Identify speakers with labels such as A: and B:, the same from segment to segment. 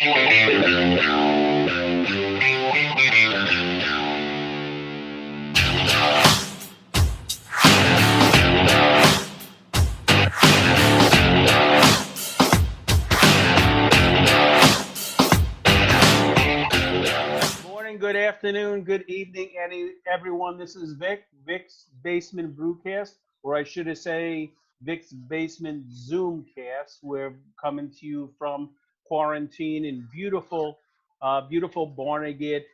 A: Morning, good afternoon, good evening, everyone. This is Vic's Basement Brewcast, or I should say Vic's Basement Zoomcast. We're coming to you from quarantine in beautiful Barnegat,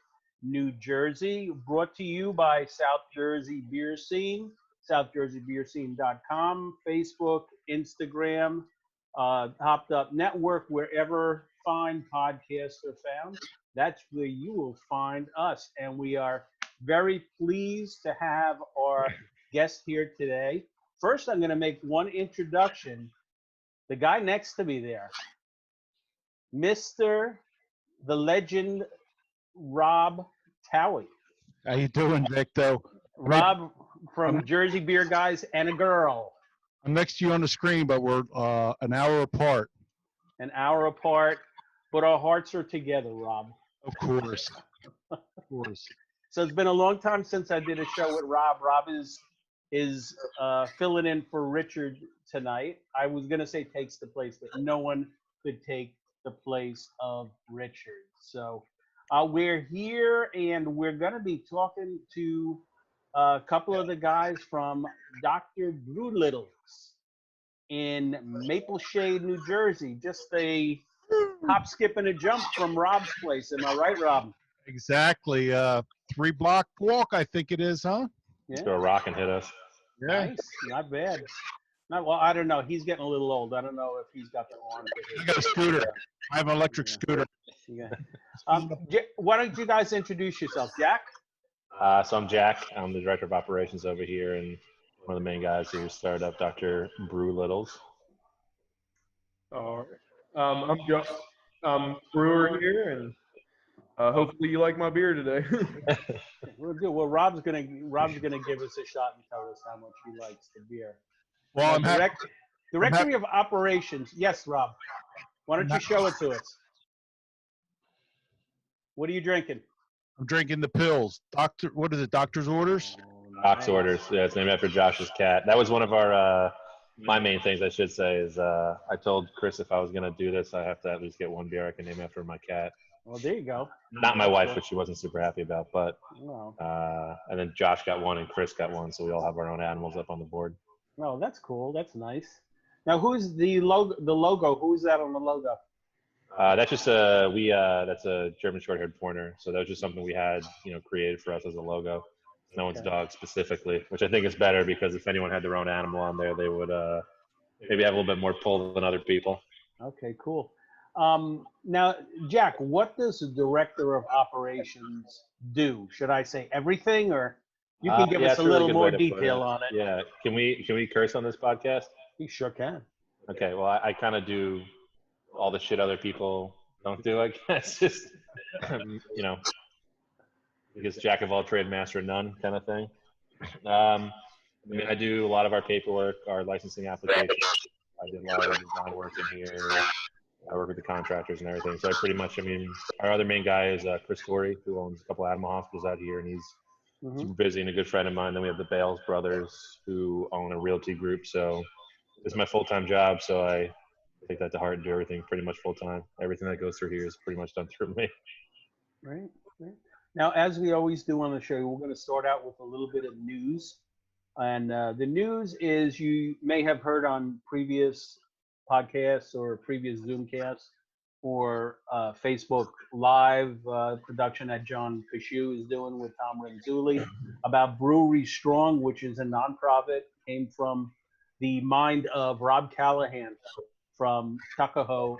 A: New Jersey. Brought to you by South Jersey Beer Scene, southjerseybeerscene.com, Facebook, Instagram, Hopped Up Network, wherever fine podcasts are found. That's where you will find us. And we are very pleased to have our guest here today. First, I'm going to make one introduction. The guy next to me there, Mr. the legend, Rob Towey.
B: How you doing, Victor?
A: Rob from Jersey Beer Guys and a Girl.
B: I'm next to you on the screen, but we're an hour apart.
A: An hour apart, but our hearts are together, Rob.
B: Of course. Of course.
A: So it's been a long time since I did a show with Rob. Rob is filling in for Richard tonight. I was going to say takes the place, but no one could take the place of Richard. So we're here, and we're going to be talking to a couple of the guys from Dr. Brewlittle's in Maple Shade, New Jersey. Just a hop, skip, and a jump from Rob's place. Am I right, Rob?
B: Exactly. 3-block walk, I think it is, huh?
A: Yeah.
C: Let's go rock and hit us.
B: Yeah.
A: Nice. Not bad. Well, I don't know. He's getting a little old. I don't know if he's got the arm.
B: I got a scooter. I have an electric scooter.
A: Yeah. Why don't you guys introduce yourself, Jack?
C: So I'm Jack. I'm the director of operations over here and one of the main guys who started up Dr. Brewlittle's.
D: All right. I'm Joe. I'm brewer here, and hopefully you like my beer today.
A: We're good. Well, Rob's gonna give us a shot and tell us how much he likes the beer.
B: Well,
A: Directory of Operations. Yes, Rob. Why don't you show it to us? What are you drinking?
B: I'm drinking the pills. What is it? Doctor's orders?
C: Doc's orders. Yeah, it's named after Josh's cat. That was one of our my main things, I should say, is I told Chris if I was going to do this, I have to at least get one beer I can name after my cat.
A: Well, there you go.
C: Not my wife, which she wasn't super happy about, but
A: Wow.
C: and then Josh got one and Chris got one, so we all have our own animals up on the board.
A: Oh, that's cool. That's nice. Now, who's the logo? The logo. Who's that on the logo?
C: That's just that's a German short-haired pointer. So that was just something we had, created for us as a logo. No one's dog specifically, which I think is better because if anyone had their own animal on there, they would maybe have a little bit more pull than other people.
A: Okay, cool. Now, Jack, what does the director of operations do? Should I say everything, or you can give us a little more detail on it?
C: Yeah. Can we curse on this podcast?
A: You sure can.
C: Okay. Well, I kind of do all the shit other people don't do, I guess. Just, because jack of all trade, master of none kind of thing. I do a lot of our paperwork, our licensing applications. I did a lot of design work in here. I work with the contractors and everything. So I pretty much, our other main guy is Chris Towey, who owns a couple of animal hospitals out here, and he's super busy and a good friend of mine. Then we have the Bales brothers, who own a realty group. So it's my full-time job. So I take that to heart and do everything pretty much full-time. Everything that goes through here is pretty much done through me.
A: Right. Now, as we always do on the show, we're going to start out with a little bit of news. And the news is, you may have heard on previous podcasts or previous Zoomcasts or Facebook Live production that John Kashu is doing with Tom Renzulli about Brewery Strong, which is a nonprofit, came from the mind of Rob Callahan from Tuckahoe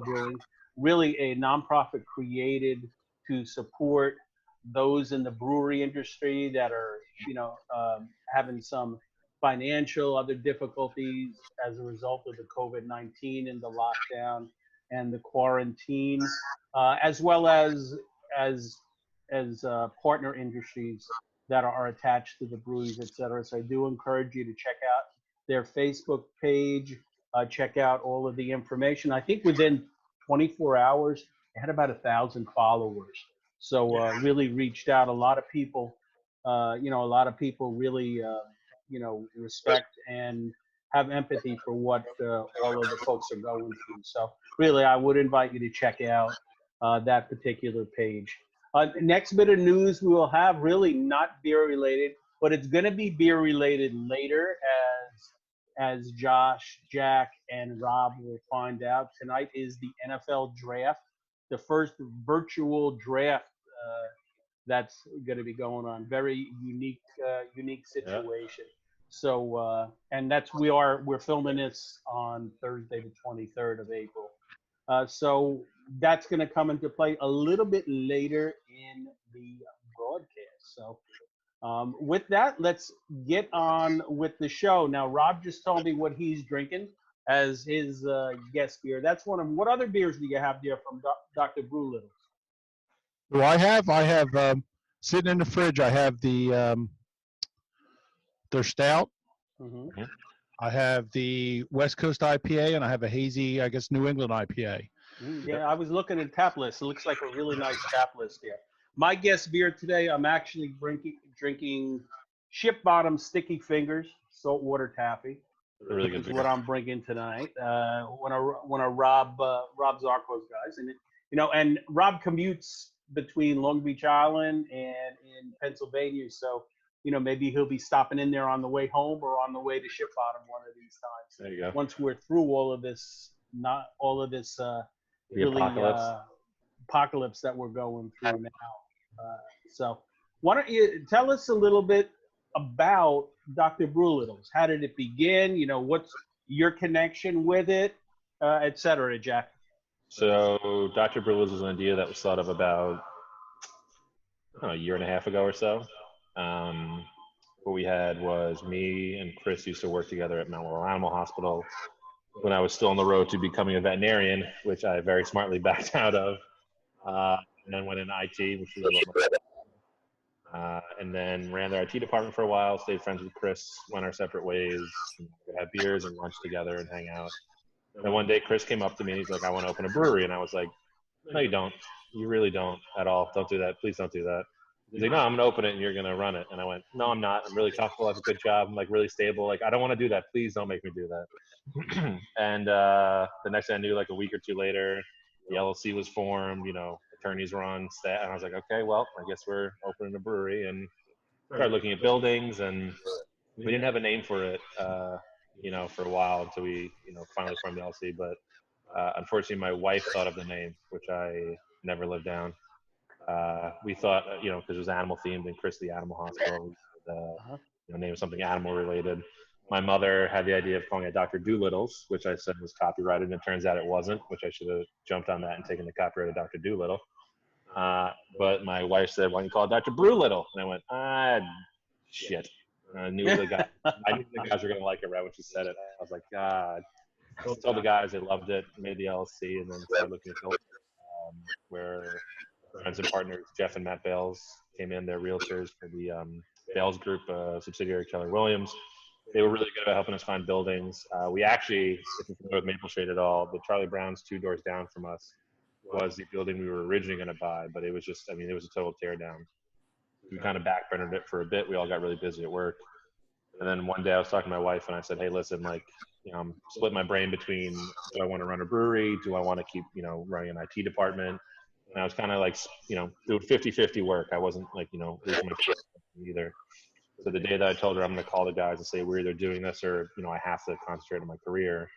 A: Brewing, really a nonprofit created to support those in the brewery industry that are, having some financial other difficulties as a result of the COVID-19 and the lockdown and the quarantine, as well as partner industries that are attached to the breweries, et cetera. So I do encourage you to check out their Facebook page, check out all of the information. I think within 24 hours, it had about 1,000 followers. So really reached out. A lot of people, a lot of people really, respect and have empathy for what all of the folks are going through. So really, I would invite you to check out that particular page. Next bit of news we will have, really not beer related, but it's going to be beer related later, as Josh, Jack, and Rob will find out. Tonight is the NFL draft, the first virtual draft that's going to be going on. Very unique situation. So, and we're filming this on Thursday, the 23rd of April. So that's going to come into play a little bit later in the broadcast. So with that, let's get on with the show. Now, Rob just told me what he's drinking as his guest beer. That's one of them. What other beers do you have there from Dr. Brewlittle?
B: Well, I have sitting in the fridge, I have their stout.
A: Mm-hmm.
B: I have the West Coast IPA, and I have a hazy, I guess, New England IPA.
A: Yeah, I was looking at tap list. It looks like a really nice tap list here. My guest beer today, I'm actually drinking Ship Bottom Sticky Fingers saltwater taffy.
C: Really good
A: Is
C: beer.
A: what I'm bringing tonight. One of Rob Zarco's guys, and Rob commutes between Long Beach Island and in Pennsylvania, so maybe he'll be stopping in there on the way home or on the way to Ship Bottom one of these times.
C: There you go.
A: Once we're through all of this, really apocalypse that we're going through now. So why don't you tell us a little bit about Dr. Brewlittle's? How did it begin? What's your connection with it, et cetera, Jack?
C: So Dr. Brewlittle's was an idea that was thought of about a year and a half ago or so. What we had was me and Chris used to work together at Mount Laurel Animal Hospital when I was still on the road to becoming a veterinarian, which I very smartly backed out of, and then went into IT, which was and then ran their IT department for a while, stayed friends with Chris, went our separate ways, we'd have beers and lunch together and hang out. And one day Chris came up to me and he's like, I want to open a brewery. And I was like, no, you don't. You really don't at all. Don't do that. Please don't do that. He's like, no, I'm going to open it and you're going to run it. And I went, no, I'm not. I'm really comfortable. I have a good job. I'm like really stable. Like, I don't want to do that. Please don't make me do that. And the next thing I knew, like a week or two later, the LLC was formed, attorneys were on staff. And I was like, okay, well, I guess we're opening a brewery, and started looking at buildings, and we didn't have a name for it, for a while until we, finally formed the LLC. But unfortunately, my wife thought of the name, which I never lived down. We thought, because it was animal themed and Chris the Animal Hospital, we could, name something animal related. My mother had the idea of calling it Dr. Doolittle's, which I said was copyrighted, and it turns out it wasn't, which I should have jumped on that and taken the copyright of Dr. Doolittle. But my wife said, why don't you call it Dr. Brewlittle? And I went, shit. I knew the guys were going to like it right when she said it. I was like, God. I told the guys, they loved it, made the LLC, and then started looking at buildings, where friends and partners, Jeff and Matt Bales, came in. They're realtors for the Bales Group subsidiary, Keller Williams. They were really good at helping us find buildings. We actually, if you're familiar with Maple Shade at all, the Charlie Brown's 2 doors down from us was the building we were originally going to buy, but it was just, it was a total tear down. We kind of backburnered it for a bit. We all got really busy at work. And then one day I was talking to my wife and I said, hey, listen, I'm split my brain between, do I want to run a brewery? Do I want to keep, running an IT department? And I was kind of like, doing 50-50 work. I wasn't losing my either. So the day that I told her I'm going to call the guys and say, we're either doing this or, I have to concentrate on my career,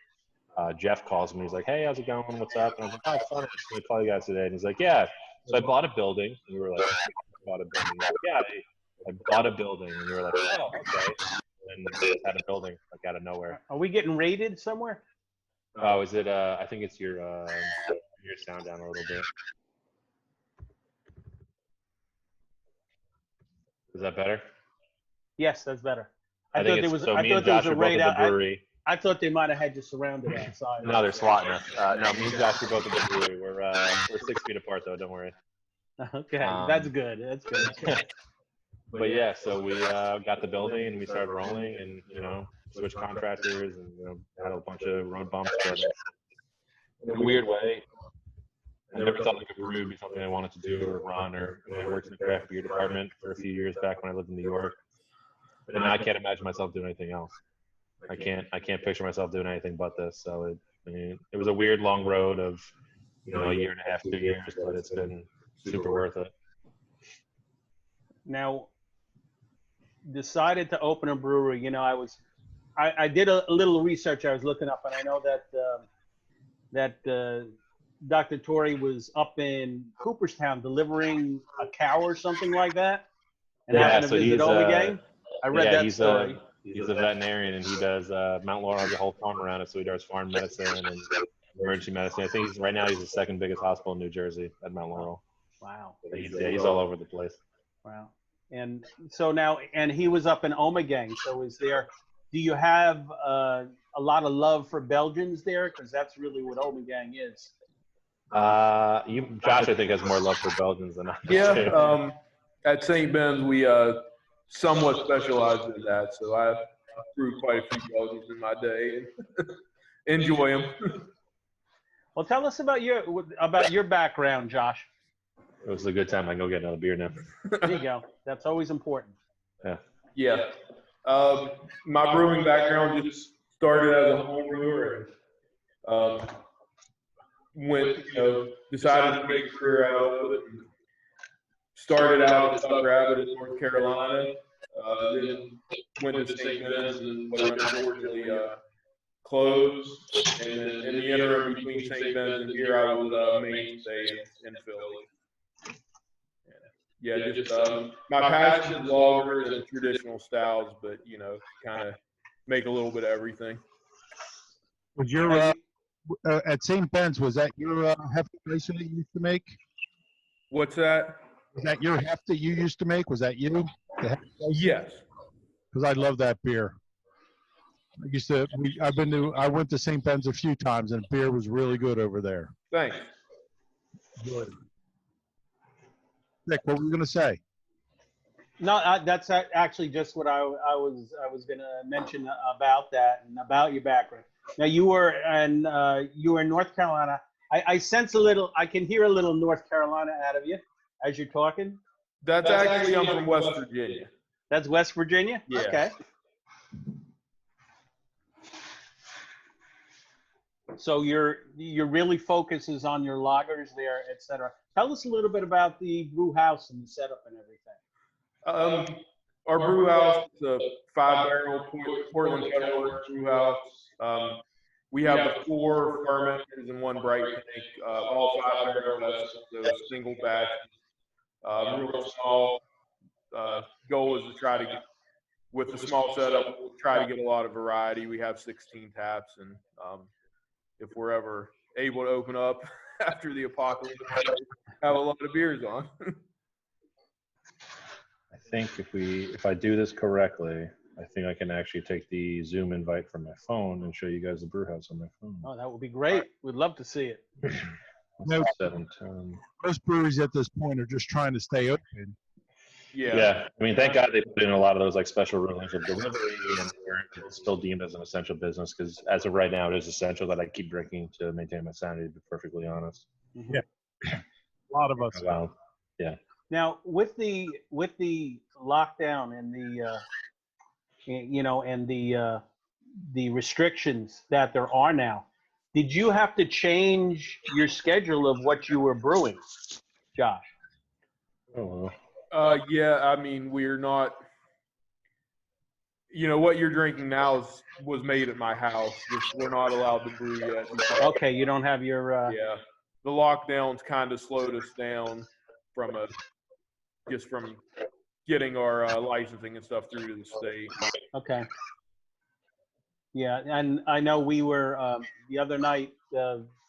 C: Jeff calls me. He's like, hey, how's it going? What's up? And I was like, oh, it's fun. I'm just going to call you guys today. And he's like, yeah. So I bought a building. And we were like, I bought a building. Like, yeah, I bought a building. And we were like, oh, okay. And they just had a building out of nowhere.
A: Are we getting raided somewhere?
C: Oh, is it? I think it's your sound down a little bit. Is that better?
A: Yes, that's better.
C: I thought there was a raid out.
A: I thought they might have had you surrounded outside.
C: No, they're swatting us. No, me and Josh are both at the brewery. We're 6 feet apart though. Don't worry.
A: Okay, that's good. That's good.
C: But yeah, so we got the building and we started rolling, and switched contractors, and had a bunch of road bumps. But in a weird way, I never thought like a brew would be something I wanted to do or run, or I worked in the craft beer department for a few years back when I lived in New York. But now I can't imagine myself doing anything else. I can't picture myself doing anything but this. So it was a weird long road of, a year and a half, 2 years, but it's been super worth it.
A: Now, decided to open a brewery. I did a little research. I was looking up, and I know that Dr. Towey was up in Cooperstown delivering a cow or something like that, and happened to visit Omegang. I read that story.
C: He's a veterinarian, and he does Mount Laurel has a whole farm around it, so he does farm medicine and emergency medicine. I think right now he's the second biggest hospital in New Jersey at Mount Laurel.
A: Wow.
C: He's all over the place.
A: Wow. And so now, and he was up in Omegang. So do you have a lot of love for Belgians there? Because that's really what Omegang is.
C: Josh, I think, has more love for Belgians than I do.
D: Yeah. At St. Ben's, we somewhat specialize in that. So I've brewed quite a few Belgians in my day and enjoy them.
A: Well, tell us about your background, Josh.
C: It was a good time. I can go get another beer now.
A: There you go. That's always important.
C: Yeah.
D: Yeah. My brewing background just started as a home brewer. Decided to make a career out of it. Started out at Duck Rabbit in North Carolina. Then went to St. Ben's and unfortunately closed. And then in the interim between St. Ben's and here, I was a mainstay in Philly. Yeah, just my passion is longer than traditional styles, but kind of make a little bit of everything.
B: Was your at St. Ben's? Was that your hefty racing that you used to make?
D: What's that?
B: Was that your heft that you used to make? Was that you?
D: Yes.
B: Because I love that beer. I went to St. Ben's a few times, and beer was really good over there.
D: Thanks.
B: Good. Nick, what were you going to say?
A: No, that's actually just what I was going to mention about that and about your background. Now you were in North Carolina. I sense I can hear a little North Carolina out of you as you're talking.
D: That's actually I'm from West Virginia.
A: That's West Virginia?
D: Yeah.
A: Okay. So your really focus is on your lagers there, et cetera. Tell us a little bit about the brew house and the setup and everything.
D: Our brew house is a 5-barrel Portland Kettleworks brew house. We have the 4 fermenters and 1 bright tank, all 5-barrel, so single batch. Real small. Goal is to try to get, with the small setup, we'll try to get a lot of variety. We have 16 taps, and if we're ever able to open up after the apocalypse, have a lot of beers on.
C: I think if I do this correctly, I think I can actually take the Zoom invite from my phone and show you guys the brew house on my phone.
A: Oh, that would be great. We'd love to see it.
B: Most breweries at this point are just trying to stay open.
C: Yeah. I mean, thank God they put in a lot of those like special rulings of delivery, and it's still deemed as an essential business, because as of right now, it is essential that I keep drinking to maintain my sanity, to be perfectly honest.
B: Yeah. A lot of us.
C: Wow. Yeah.
A: Now, with the lockdown and the restrictions that there are now, did you have to change your schedule of what you were brewing, Josh?
C: Oh.
D: Yeah, I mean, we're not. What you're drinking now was made at my house. We're not allowed to brew yet.
A: Okay, you don't have your.
D: Yeah, the lockdowns kind of slowed us down from getting our licensing and stuff through to the state.
A: Okay. Yeah, and I know we were the other night,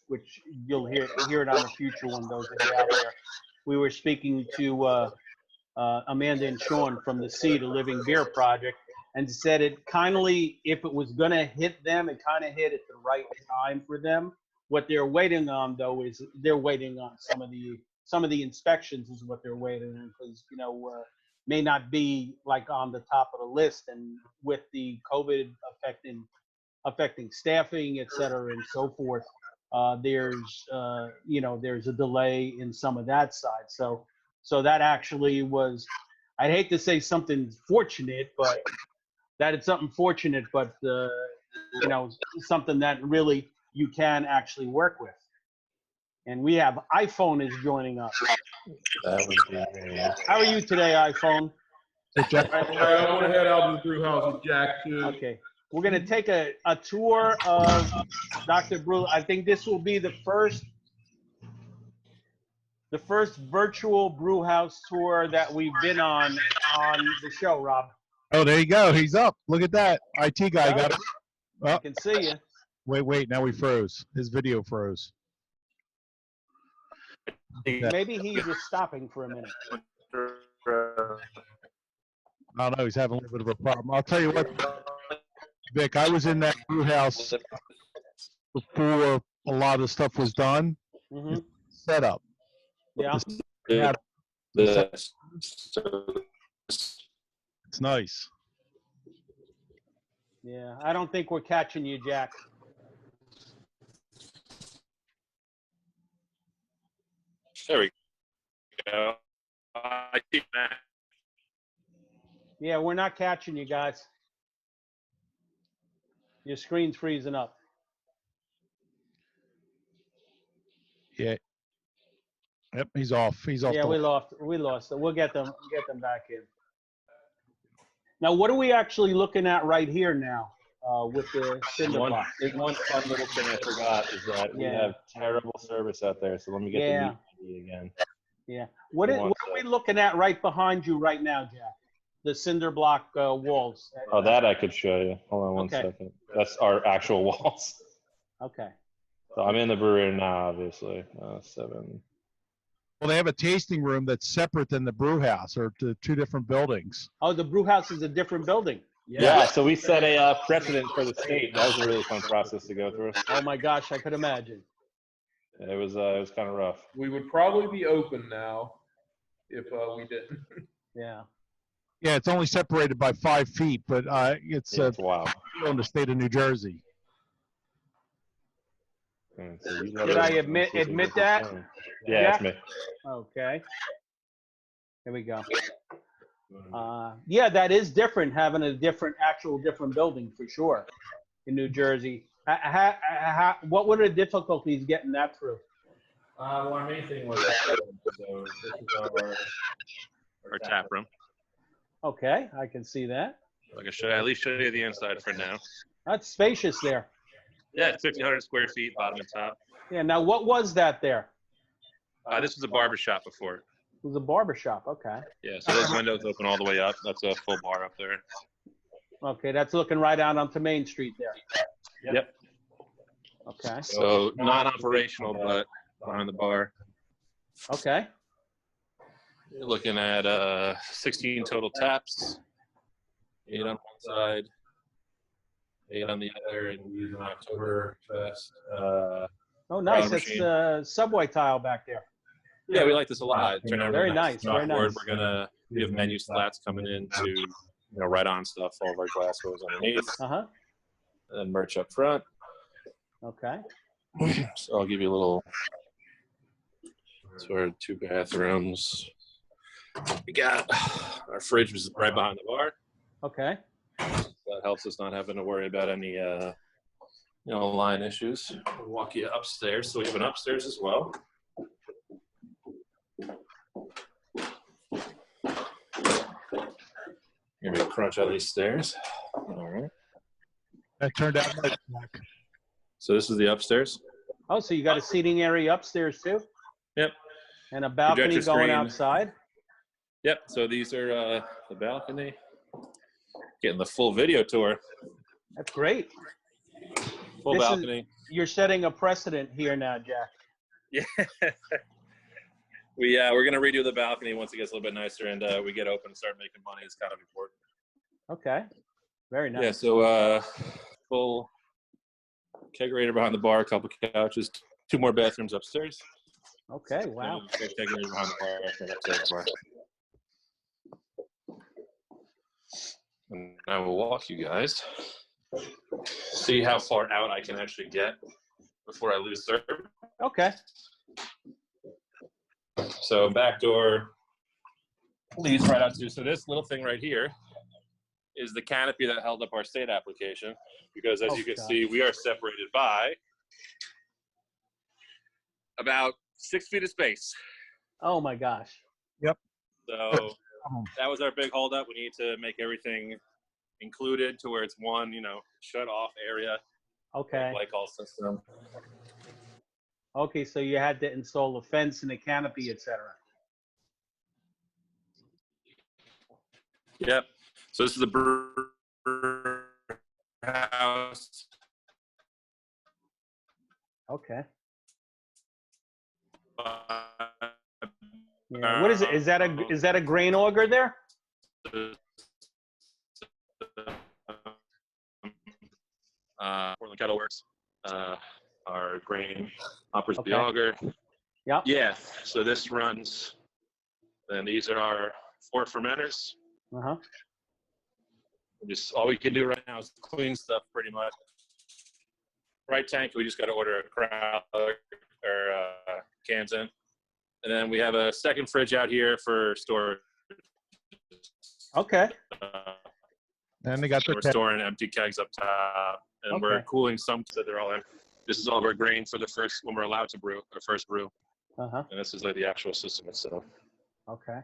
A: which you'll hear it on a future one. Those that are out there, we were speaking to Amanda and Sean from the Seed, a Living Beer Project, and said it kindly, if it was going to hit them, it kind of hit at the right time for them. What they're waiting on, though, is they're waiting on some of the inspections is what they're waiting on, because may not be like on the top of the list, and with the COVID affecting staffing, et cetera, and so forth, there's there's a delay in some of that side. So that actually was, I'd hate to say something fortunate, but that it's something fortunate, but something that really you can actually work with. And we have iPhone is joining us.
C: That would be great.
A: How are you today, iPhone?
D: All right, I want to head out to the brew house with Jack too.
A: Okay. We're going to take a tour of Dr. Brew. I think this will be the first virtual brew house tour that we've been on the show, Rob.
B: Oh, there you go. He's up. Look at that. IT guy got it.
A: I
B: Oh,
A: can see you.
B: wait. Now we froze. His video froze.
A: Maybe he's just stopping for a minute.
B: I don't know. He's having a little bit of a problem. I'll tell you what, Vic, I was in that brew house before a lot of the stuff was done.
A: Mm-hmm.
B: Set up.
A: Yeah.
B: It's nice.
A: Yeah. I don't think we're catching you, Jack.
C: There we go. I see that.
A: Yeah, we're not catching you guys. Your screen's freezing up.
B: Yeah. Yep, he's off. He's off.
A: Yeah, we lost it. We'll get them back in. Now, what are we actually looking at right here now with the cinder block?
C: One fun little thing I forgot is that we have terrible service out there. So let me get the meat again.
A: Yeah. What are we looking at right behind you right now, Jack? The cinder block walls.
C: Oh, that I could show you. Hold on one second. That's our actual walls.
A: Okay.
C: So I'm in the brewery now, obviously. 7.
B: Well, they have a tasting room that's separate than the brew house, or two different buildings.
A: Oh, the brew house is a different building.
C: Yeah, so we set a precedent for the state. That was a really fun process to go through.
A: Oh my gosh, I could imagine.
C: It was kind of rough.
D: We would probably be open now if we didn't.
A: Yeah.
B: Yeah, it's only separated by 5 feet, but it's
C: wild.
B: in the state of New Jersey.
C: So
A: did I admit that?
C: Yeah, it's me.
A: Okay. Here we go. Yeah, that is different, having a different building for sure in New Jersey. What were the difficulties getting that through?
C: Well, our main thing was so this is our tap room.
A: Okay, I can see that.
C: I can at least show you the inside for now.
A: That's spacious there.
C: Yeah, it's 1,500 square feet, bottom and top.
A: Yeah, now what was that there?
C: This was a barber shop before.
A: It was a barber shop, okay.
C: Yeah, so those windows open all the way up. That's a full bar up there.
A: Okay, that's looking right out onto Main Street there.
C: Yep.
A: Okay.
C: So non-operational, but behind the bar.
A: Okay.
C: You're looking at 16 total taps, 8 on one side, 8 on the other, and we use an Oktoberfest.
A: Oh, nice. That's subway tile back there.
C: Yeah, we like this a lot.
A: Very nice. Very nice.
C: We have menu slats coming in to right on stuff. All of our glass goes underneath.
A: Uh-huh.
C: And then merch up front.
A: Okay.
C: So I'll give you a little. So our 2 bathrooms. We got our fridge was right behind the bar.
A: Okay.
C: That helps us not having to worry about any line issues. We'll walk you upstairs. So we have an upstairs as well. Here we crunch out these stairs. All right.
B: That turned out nice.
C: So this is the upstairs.
A: Oh, so you got a seating area upstairs too?
C: Yep.
A: And a balcony
C: Projector
A: going
C: screen.
A: outside?
C: Yep. So these are the balcony. Getting the full video tour.
A: That's great.
C: Full balcony.
A: You're setting a precedent here now, Jack.
C: Yeah. We're gonna redo the balcony once it gets a little bit nicer and we get open and start making money. It's kind of important.
A: Okay. Very nice.
C: Yeah. So full kegerator behind the bar, a couple couches, 2 more bathrooms upstairs.
A: Okay. Wow.
C: Kegerator behind the bar, upstairs bar. And I will walk you guys. See how far out I can actually get before I lose serve.
A: Okay.
C: So back door leads right out to, so this little thing right here is the canopy that held up our state application, because as you can see, we are separated by about 6 feet of space.
A: Oh my gosh.
B: Yep.
C: So that was our big holdup. We need to make everything included to where it's one, shut off area.
A: Okay.
C: Glycol system.
A: Okay, so you had to install a fence and a canopy, etc.
C: Yep. So this is the brew house.
A: Okay. Yeah. What is it? Is that a grain auger there?
C: Portland Kettle Works. Our grain operates
A: Okay.
C: the auger.
A: Yep.
C: Yeah. So this runs. And these are our 4 fermenters.
A: Uh-huh.
C: Just all we can do right now is clean stuff pretty much. Right tank, we just got to order a crowd or cans in. And then we have a second fridge out here for storage.
A: Okay.
B: And they got
C: We're storing empty kegs up top, and we're cooling some so they're all in. This is all of our grain for the first, when we're allowed to brew, our first brew.
A: Uh-huh.
C: And this is like the actual system itself.
A: Okay.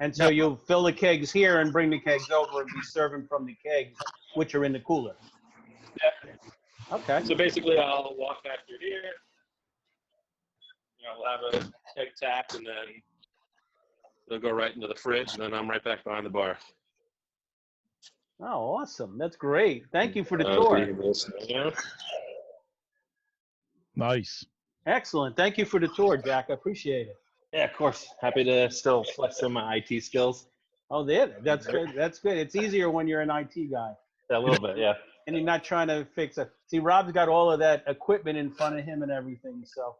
A: And so you'll fill the kegs here and bring the kegs over and be serving from the kegs, which are in the cooler.
C: Yeah.
A: Okay.
C: So basically, I'll walk back through here. We'll have a keg tapped, and then they'll go right into the fridge, and then I'm right back behind the bar.
A: Oh, awesome. That's great. Thank you for the tour.
B: Nice.
A: Excellent. Thank you for the tour, Jack. I appreciate it.
C: Yeah, of course. Happy to still flex some of my IT skills.
A: Oh, that's good. That's good. It's easier when you're an IT guy.
C: A little bit, yeah.
A: And you're not trying to fix it. See, Rob's got all of that equipment in front of him and everything, so.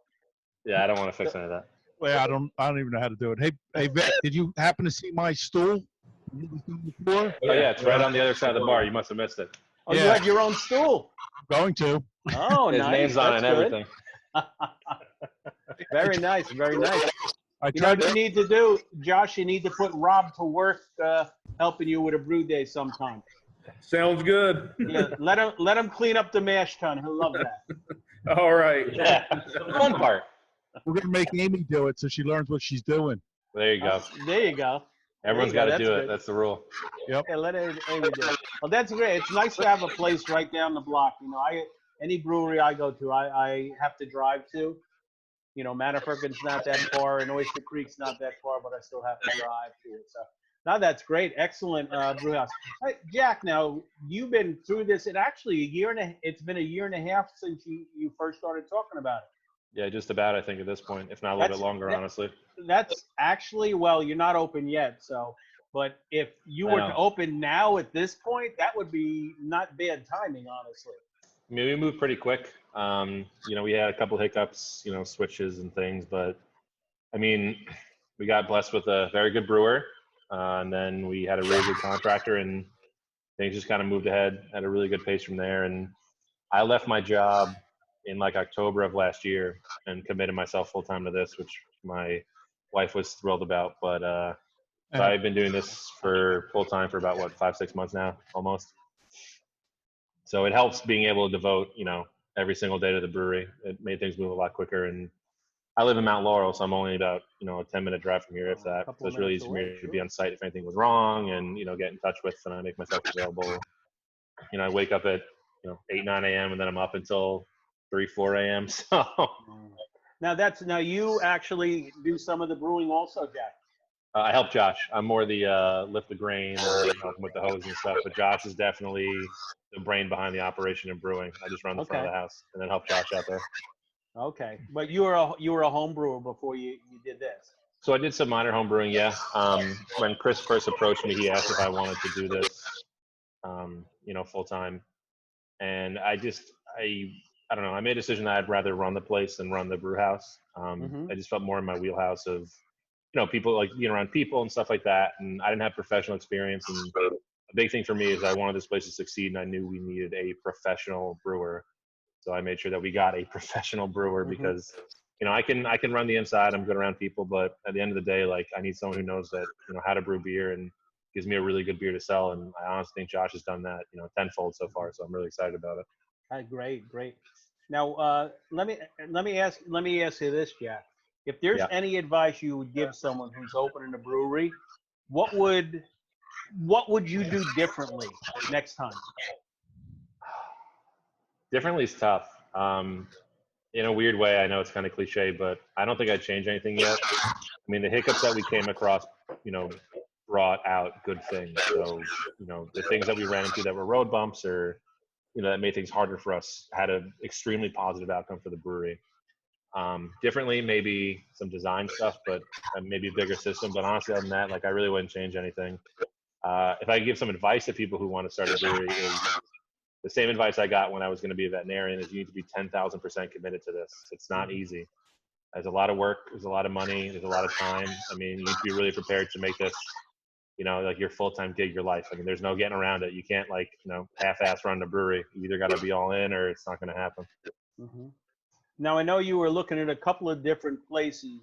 C: Yeah, I don't want to fix any of that.
B: Well, I don't even know how to do it. Hey, Vic, did you happen to see my stool?
C: Oh yeah, it's right on the other side of the bar. You must have missed it.
A: Oh, you have your own stool.
B: Going to.
A: Oh,
C: His
A: nice.
C: name's on it and everything.
A: Very nice. Very nice.
B: I
A: You know
B: tried
A: what you need to do, Josh? You need to put Rob to work helping you with a brew day sometime.
D: Sounds good.
A: Yeah, let him clean up the mash tun. He'll love that.
D: All right.
C: Yeah, the fun part.
B: We're gonna make Amy do it so she learns what she's doing.
C: There you go.
A: There you go.
C: Everyone's got to do it. That's the rule.
B: Yep.
A: Yeah, let Amy do it. Well, that's great. It's nice to have a place right down the block. Any brewery I go to, I have to drive to. Manufacturing's not that far, and Oyster Creek's not that far, but I still have to drive to it. So, now that's great. Excellent brew house. Hey, Jack, now you've been through this, and actually it's been a year and a half since you first started talking about it.
C: Yeah, just about, I think, at this point, if not a little bit longer, honestly.
A: That's actually, well, you're not open yet, so, but if you were to open now at this point, that would be not bad timing, honestly.
C: I mean, we moved pretty quick. We had a couple hiccups, switches and things, but I mean, we got blessed with a very good brewer, and then we had a really good contractor, and things just kind of moved ahead at a really good pace from there. And I left my job in like October of last year and committed myself full time to this, which my wife was thrilled about. But so I've been doing this for full time for about 5-6 months now, almost. So it helps being able to devote, every single day to the brewery. It made things move a lot quicker. And I live in Mount Laurel, so I'm only about, a 10-minute drive from here, if that. So it's really easy for me to be on site if anything was wrong and, get in touch with, and I make myself available. I wake up at, 8, 9 a.m. and then I'm up until 3, 4 a.m. So
A: now you actually do some of the brewing also, Jack.
C: I help Josh. I'm more the lift the grain and with the hose and stuff, but Josh is definitely the brain behind the operation of brewing. I just run the front of the house and then help Josh out there.
A: Okay, but you were a home brewer before you did this.
C: So I did some minor home brewing, yeah. When Chris first approached me, he asked if I wanted to do this, full time, and I don't know. I made a decision that I'd rather run the place than run the brew house. I just felt more in my wheelhouse of, people like being around people and stuff like that. And I didn't have professional experience. And a big thing for me is I wanted this place to succeed, and I knew we needed a professional brewer So I made sure that we got a professional brewer
A: Mhm.
C: because, you know, I can run the inside. I'm good around people, but at the end of the day, like I need someone who knows that, you know, how to brew beer and gives me a really good beer to sell. And I honestly think Josh has done that, you know, tenfold so far. So I'm really excited about it.
A: Great, great. Now, let me ask you this, Jack. If there's
C: Yeah.
A: any advice you would give someone who's opening a brewery, what would you do differently next time?
C: Differently is tough. In a weird way, I know it's kind of cliche, but I don't think I'd change anything yet. I mean, the hiccups that we came across, you know, brought out good things. So, you know, the things that we ran into that were road bumps or, you know, that made things harder for us had an extremely positive outcome for the brewery. Differently, maybe some design stuff, but maybe a bigger system. But honestly, other than that, like I really wouldn't change anything. If I could give some advice to people who want to start a brewery, is the same advice I got when I was going to be a veterinarian: is you need to be 10,000% committed to this. It's not easy. There's a lot of work. There's a lot of money. There's a lot of time. I mean, you need to be really prepared to make this, you know, like your full-time gig, your life. I mean, there's no getting around it. You can't like, you know, half-ass run a brewery. You either got to be all in or it's not going to happen.
A: Hmm. Now, I know you were looking at a couple of different places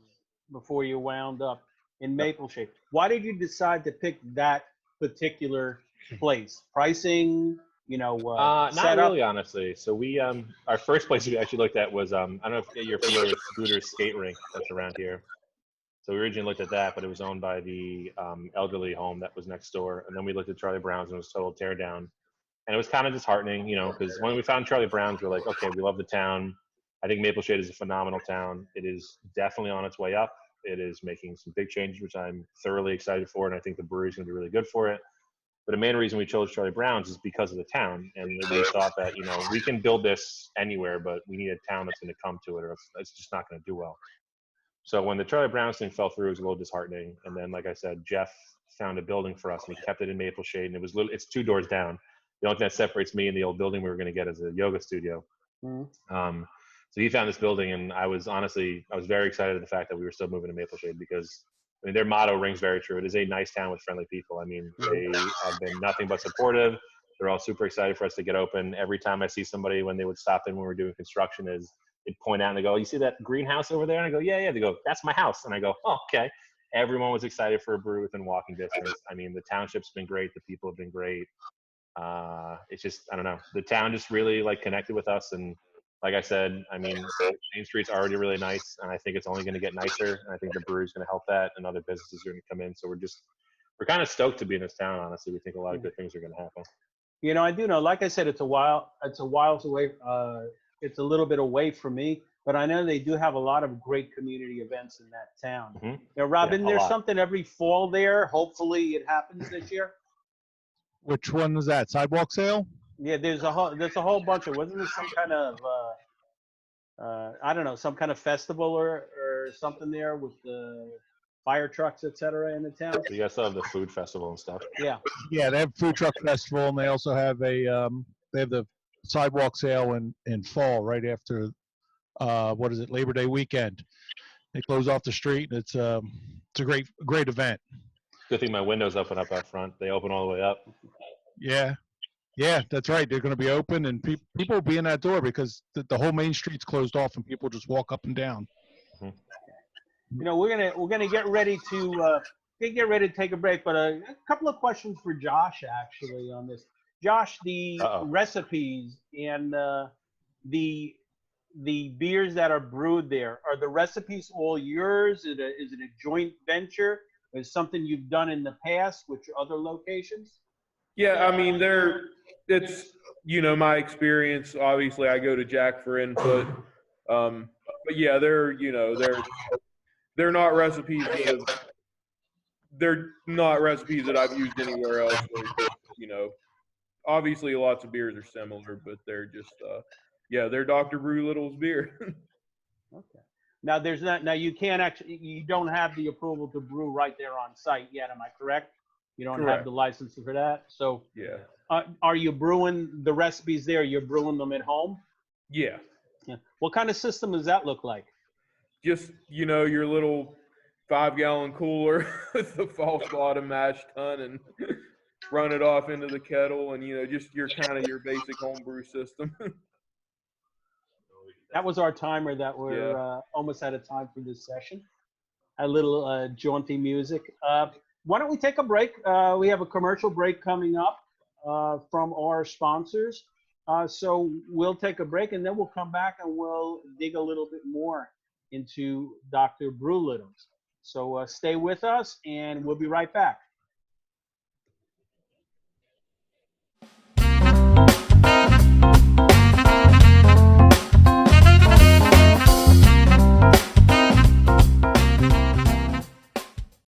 A: before you wound up in Maple Shade. Why did you decide to pick that particular place? Pricing, you know,
C: Not
A: setup?
C: really, honestly. So we, our first place we actually looked at was, I don't know if you're familiar with Scooter's skate rink that's around here. So we originally looked at that, but it was owned by the elderly home that was next door. And then we looked at Charlie Brown's and it was total tear down. And it was kind of disheartening, you know, because when we found Charlie Brown's, we're like, okay, we love the town. I think Maple Shade is a phenomenal town. It is definitely on its way up. It is making some big changes, which I'm thoroughly excited for. And I think the brewery is going to be really good for it. But the main reason we chose Charlie Brown's is because of the town. And we thought that, you know, we can build this anywhere, but we need a town that's going to come to it or it's just not going to do well. So when the Charlie Brown's thing fell through, it was a little disheartening. And then, like I said, Jeff found a building for us and he kept it in Maple Shade. And it was it's 2 doors down. The only thing that separates me and the old building we were going to get is a yoga studio.
A: Mm-hmm.
C: So he found this building, and I was very excited at the fact that we were still moving to Maple Shade because, I mean, their motto rings very true. It is a nice town with friendly people. I mean, they have been nothing but supportive. They're all super excited for us to get open. Every time I see somebody when they would stop in when we were doing construction, they'd point out and they go, "You see that greenhouse over there?" And I go, "Yeah, yeah." They go, "That's my house." And I go, "Oh, okay." Everyone was excited for a brew within walking distance. I mean, the township's been great. The people have been great. It's just, I don't know. The town just really like connected with us. And like I said, I mean, Main Street's already really nice, and I think it's only going to get nicer. And I think the brewery's going to help that, and other businesses are going to come in. So we're kind of stoked to be in this town. Honestly, we think a lot of good things are going to happen.
A: You know, I do know. Like I said, it's a while away. It's a little bit away from me, but I know they do have a lot of great community events in that town.
C: Mm-hmm.
A: Now, Robin,
C: Yeah,
A: there's
C: lot.
A: something every fall there. Hopefully, it happens this year.
B: Which one was that? Sidewalk sale?
A: Yeah, there's a whole bunch of. Wasn't there some kind of I don't know, some kind of festival or something there with the fire trucks, etc. in the town?
C: So you guys still have the food festival and stuff.
A: Yeah.
B: Yeah, they have food truck festival, and they also have they have the sidewalk sale in fall right after what is it, Labor Day weekend. They close off the street, and it's a great event.
C: Good thing my windows open up out front. They open all the way up.
B: Yeah, that's right. They're going to be open, and people will be in that door because the whole main street's closed off, and people just walk up and down.
C: Mm-hmm.
A: You know, we're gonna get ready to take a break, but a couple of questions for Josh actually on this. Josh, the recipes and the beers that are brewed there, are the recipes all yours? Is it a joint venture? Is it something you've done in the past with your other locations?
D: Yeah, I mean, it's, you know, my experience. Obviously, I go to Jack for input. But yeah, they're not recipes that I've used anywhere else. You know, obviously lots of beers are similar, but they're just, they're Dr. Brewlittle's beer.
A: Okay. Now you don't have the approval to brew right there on site yet, am I correct? You don't
D: Correct.
A: have the license for that. So
D: Yeah.
A: Are you brewing the recipes there? You're brewing them at home?
D: Yeah.
A: Yeah. What kind of system does that look like?
D: Just, you know, your little 5-gallon cooler with the false bottom mash tun and run it off into the kettle, and, you know, just your basic homebrew system.
A: That was our timer that we're almost out of time for this session. A little jaunty music. Why don't we take a break? We have a commercial break coming up from our sponsors. So we'll take a break and then we'll come back and we'll dig a little bit more into Dr. Brewlittle's. So stay with us and we'll be right back.